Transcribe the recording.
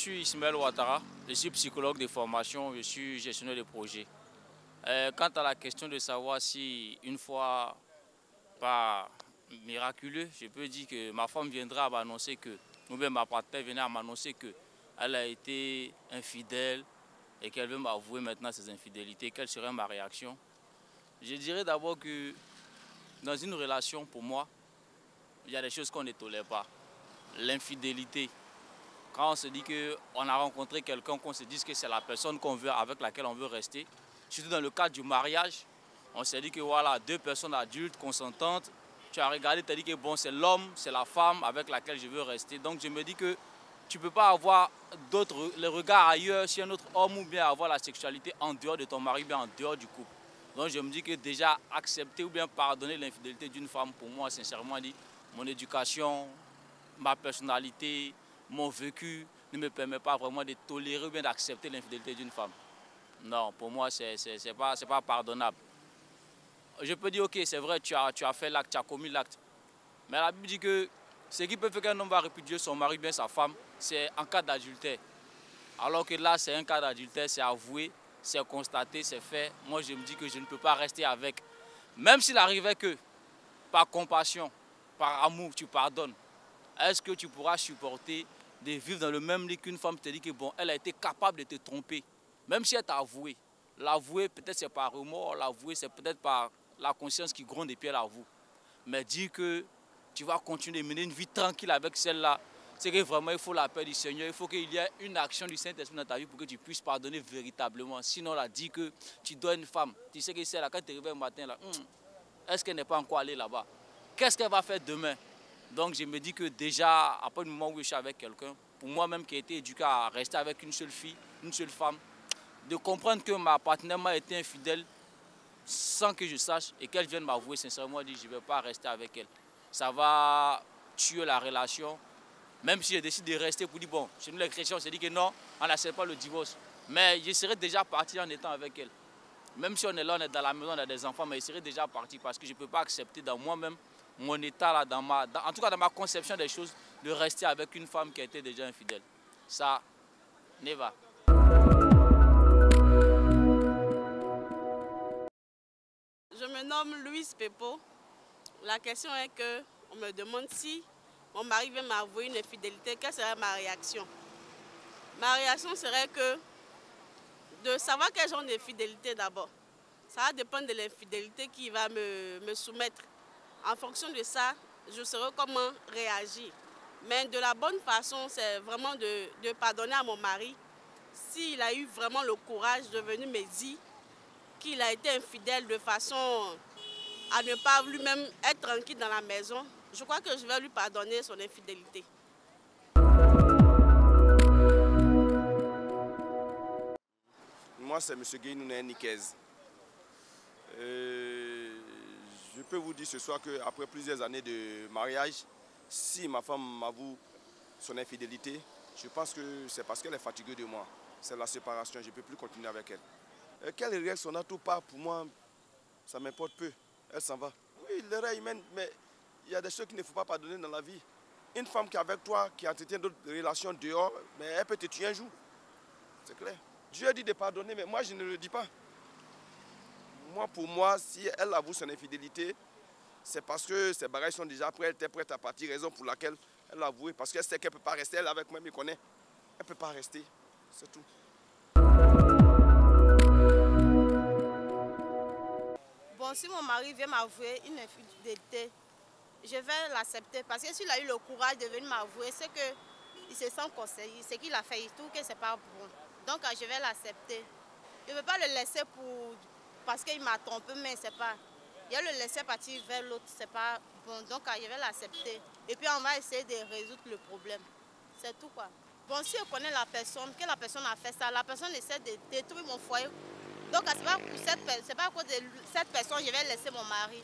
suis Ismaël Ouattara, je suis psychologue de formation, je suis gestionnaire de projet. Quant à la question de savoir si une fois par miraculeux, je peux dire que ma femme viendra m'annoncer que, ou bien ma partenaire viendra m'annoncer qu'elle a été infidèle et qu'elle veut m'avouer maintenant ses infidélités, quelle serait ma réaction? Je dirais d'abord que dans une relation, pour moi, il y a des choses qu'on ne tolère pas. L'infidélité. Quand on se dit qu'on a rencontré quelqu'un, qu'on se dise que c'est la personne qu'on veut, avec laquelle on veut rester, surtout dans le cadre du mariage, on s'est dit que voilà, deux personnes adultes, consentantes, tu as regardé, tu as dit que bon, c'est l'homme, c'est la femme avec laquelle je veux rester. Donc je me dis que tu ne peux pas avoir les regards ailleurs sur un autre homme ou bien avoir la sexualité en dehors de ton mari, bien en dehors du couple. Donc je me dis que déjà accepter ou bien pardonner l'infidélité d'une femme, pour moi, sincèrement dit, mon éducation, ma personnalité, mon vécu ne me permet pas vraiment de tolérer ou bien d'accepter l'infidélité d'une femme. Non, pour moi, c'est pas pardonnable. Je peux dire, ok, c'est vrai, tu as fait l'acte, tu as commis l'acte. Mais la Bible dit que ce qui peut faire qu'un homme va répudier son mari ou bien sa femme, c'est en cas d'adultère. Alors que là, c'est un cas d'adultère, c'est avoué, c'est constaté, c'est fait. Moi, je me dis que je ne peux pas rester avec. Même s'il arrivait que, par compassion, par amour, tu pardonnes, est-ce que tu pourras supporter de vivre dans le même lit qu'une femme te dit que bon, elle a été capable de te tromper, même si elle t'a avoué. L'avouer, peut-être c'est par remords, l'avouer, c'est peut-être par la conscience qui gronde et puis elle avoue. Mais dire que tu vas continuer de mener une vie tranquille avec celle-là, c'est que vraiment il faut la paix du Seigneur, il faut qu'il y ait une action du Saint-Esprit dans ta vie pour que tu puisses pardonner véritablement. Sinon, là, dit que tu dois une femme, tu sais que c'est là, quand tu arrives le matin, là, est-ce qu'elle n'est pas encore allée là-bas? Qu'est-ce qu'elle va faire demain? Donc je me dis que déjà, après le moment où je suis avec quelqu'un, pour moi-même qui ai été éduqué à rester avec une seule fille, une seule femme, de comprendre que ma partenaire m'a été infidèle sans que je sache et qu'elle vienne m'avouer sincèrement, je ne vais pas rester avec elle. Ça va tuer la relation, même si je décide de rester pour dire, bon, chez nous les chrétiens, on s'est dit que non, on n'accepte pas le divorce. Mais je serais déjà parti en étant avec elle. Même si on est là, on est dans la maison, on a des enfants, mais je serais déjà parti parce que je ne peux pas accepter dans moi-même mon état, là, en tout cas dans ma conception des choses, de rester avec une femme qui a été déjà infidèle. Ça, never. Je me nomme Louise Pepo. La question est que on me demande si mon mari veut m'avouer une infidélité, quelle serait ma réaction? Ma réaction serait que de savoir quel genre d'infidélité d'abord. Ça va dépendre de l'infidélité qui va me soumettre. En fonction de ça, je saurai comment réagir. Mais de la bonne façon, c'est vraiment de pardonner à mon mari s'il a eu vraiment le courage de venir me dire qu'il a été infidèle de façon à ne pas lui-même être tranquille dans la maison. Je crois que je vais lui pardonner son infidélité. Moi, c'est M. Guéinouné Nikez. Je peux vous dire ce soir qu'après plusieurs années de mariage, si ma femme m'avoue son infidélité, je pense que c'est parce qu'elle est fatiguée de moi. C'est la séparation, je ne peux plus continuer avec elle. Qu'elle règle son atout pas, pour moi, ça m'importe peu. Elle s'en va. Oui, l'erreur humaine, mais il y a des choses qu'il ne faut pas pardonner dans la vie. Une femme qui est avec toi, qui entretient d'autres relations dehors, mais elle peut te tuer un jour. C'est clair. Dieu dit de pardonner, mais moi je ne le dis pas. Moi, pour moi, si elle avoue son infidélité, c'est parce que ses bagages sont déjà prêts, elle était prête à partir, raison pour laquelle elle l'a avoué. Parce qu'elle sait qu'elle ne peut pas rester, elle avec moi, elle me connaît. Elle ne peut pas rester, c'est tout. Bon, si mon mari vient m'avouer une infidélité, je vais l'accepter. Parce que s'il a eu le courage de venir m'avouer, c'est qu'il se sent conseillé, c'est qu'il a fait et tout, que c'est pas bon. Donc, je vais l'accepter. Je ne veux pas le laisser parce qu'il m'a trompé, mais c'est pas... Il a le laisser partir vers l'autre, c'est pas bon. Donc, je vais l'accepter. Et puis, on va essayer de résoudre le problème. C'est tout, quoi. Bon, si je connais la personne, que la personne a fait ça, la personne essaie de détruire mon foyer. Donc, c'est pas à cause de cette personne que je vais laisser mon mari.